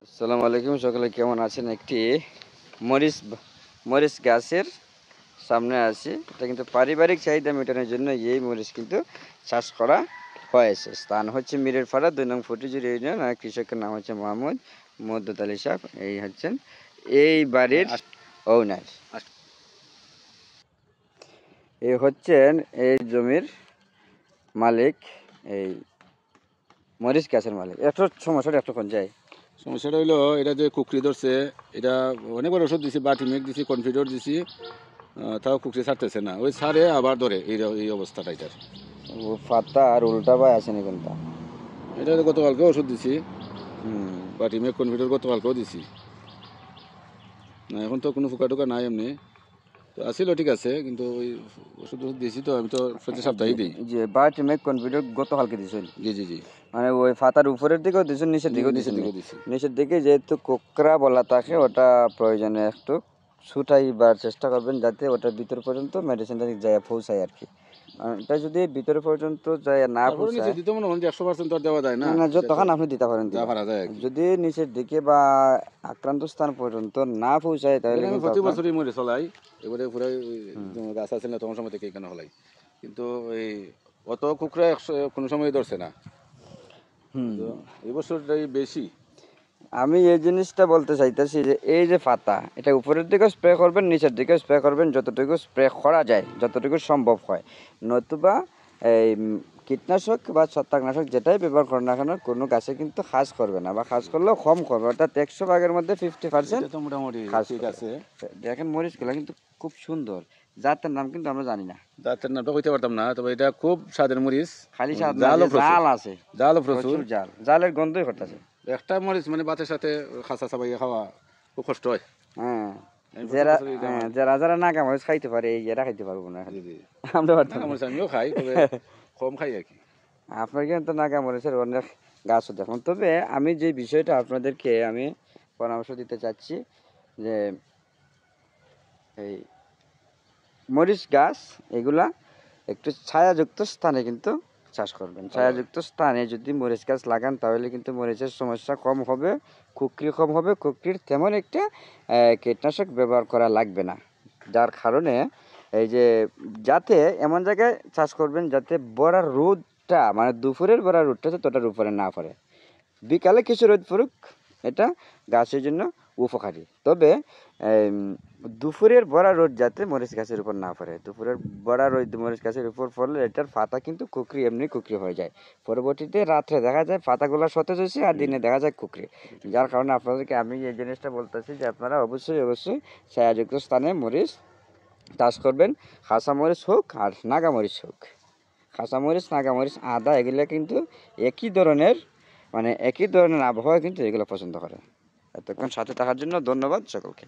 আসসালামু আলাইকুম, সকলে কেমন আছেন? একটি মরিচ মরিচ গাছের সামনে আছি। এটা কিন্তু পারিবারিক চাহিদা মেটানোর জন্য এই মরিচ কিন্তু চাষ করা হয়েছে। স্থান হচ্ছে মিরেরপাড়া 2 নং ফটিজুরি ইউনিয়ন। আর কৃষকের নাম হচ্ছে মোহাম্মদ মওদুদ আলী সাহেব। এই হচ্ছেন এই বাড়ির ওনার। এই হচ্ছেন এই জমির মালিক, এই মরিচ গাছের মালিক। একটু সমস্যাটা একটু কোন যায়? সমস্যাটা হইলো এটা যে কুকরি ধরছে, এটা অনেকবার ওষুধ দিছি, বাটিমেক দিছি, কনফিডর দিছি, তাও কুকরি ছাড়তেছে না। ওই ছাড়ে আবার ধরে, এই অবস্থাটা এটার। পাতা আর উল্টা ভাই আসেনি কোনটা? এটা গতকালকে ওষুধ দিছি, বাটিমেক কনফিডর গতকালকেও দিছি। না, এখন তো কোনো ফুকা টুকা নাই এমনি। তো আসিল ঠিক আছে, কিন্তু ওই ওষুধ দিয়েছি তো, আমি তো প্রতি সপ্তাহেই দিই। যে বায়োটিমেক কনভিডর গতকালকে দিয়েছেন? জি জি জি। মানে ওই পাতার উপরের দিকেও দিয়েছেন, নিচের দিকেও দিয়েছেন? নিচের দিকে যেহেতু কোকরা বলা থাকে, ওটা প্রয়োজনে একটু ছুটাইবার চেষ্টা করবেন যাতে ওটার ভিতর পর্যন্ত মেডিসিনটা যায় পৌঁছায় আর কি। এটা যদি ভিতরে পর্যন্ত যায় না পৌঁছায়, দিতে মনে হয় 100% তো দেওয়া যায় না, তখন আপনি দিতে পারেন। যদি নিচের দিকে বা আক্রান্ত স্থান পর্যন্ত না পৌঁছায় তাহলে প্রতি বছরই মরে চলাই। এবারে পুরো গাছ আছে না তখন সময় থেকে এখানে হলাই, কিন্তু এই অত কুকরা কোনো সময় ধরছে না। এই বছরটাই বেশি। আমি এই জিনিসটা বলতে চাইতেছি যে এই যে পাতা, এটা উপরের দিকে স্প্রে করবেন, নিচের দিকে স্প্রে করবেন, যতটুকু স্প্রে করা যায়, যতটুকু সম্ভব হয়। নতুবা এই কীটনাশক বা ছত্রাকনাশক যেটাই ব্যবহার করেন না কেন, কোনো গাছে কিন্তু খাস করবে না, বা খাস করলেও কম করবে। অর্থাৎ 100 ভাগের মধ্যে 50% মোটামুটি ঠিক আছে। দেখেন মরিচগুলো কিন্তু খুব সুন্দর। জাতের নাম কিন্তু আমরা জানি না, জাতের নামটা কইতে পারতাম না, তবে এটা খুব স্বাদের মরিচ। খালি স্বাদ, জাল আছে, জালও প্রচুর, জালের গন্ধই করতেছে। একটা মরিচ মানে ভাতের সাথে খাসা চাবাইয়া খাওয়া খুব কষ্ট হয়। হ্যাঁ, যারা নাগা মরিচ খাইতে পারে এরা খাইতে পারবো না। আমরা আমিও খাই, তবে কম খাই আর কি। আপনার কিন্তু নাগা মরিচের অনেক গাছও দেখুন। তবে আমি যে বিষয়টা আপনাদেরকে আমি পরামর্শ দিতে চাচ্ছি যে এই মরিচ গাছ এগুলা একটু ছায়াযুক্ত স্থানে কিন্তু চাষ করবেন। ছায়াযুক্ত স্থানে যদি মরিচ গাছ লাগান তাহলে কিন্তু মরিচের সমস্যা কম হবে, কুকরি কম হবে, কুকরির তেমন একটা কীটনাশক ব্যবহার করা লাগবে না। যার কারণে এই যে যাতে এমন জায়গায় চাষ করবেন যাতে বড় রোদটা, মানে দুপুরের বড় রোদটা ততটার উপরে না পড়ে, বিকালে কিছু রোদ পড়ুক, এটা গাছের জন্য উপকারী। তবে দুপুরের বড়া রোদ যাতে মরিচ গাছের উপর না পড়ে। দুপুরের বড়া রোদ মরিচ গাছের উপর পড়লে এটার পাতা কিন্তু কুকরি, এমনি কুকরি হয়ে যায়। পরবর্তীতে রাত্রে দেখা যায় পাতাগুলো সতেজ হয়েছে, আর দিনে দেখা যায় কুকরি। যার কারণে আপনাদেরকে আমি এই জিনিসটা বলতেছি যে আপনারা অবশ্যই ছায়াযুক্ত স্থানে মরিচ চাষ করবেন। খাসা মরিচ হোক আর নাগা মরিচ হোক, খাসা মরিচ, নাগা মরিচ, আদা, এগুলো কিন্তু একই ধরনের, মানে একই ধরনের আবহাওয়া কিন্তু এগুলো পছন্দ করে। এতক্ষণ সাথে থাকার জন্য ধন্যবাদ সকলকে।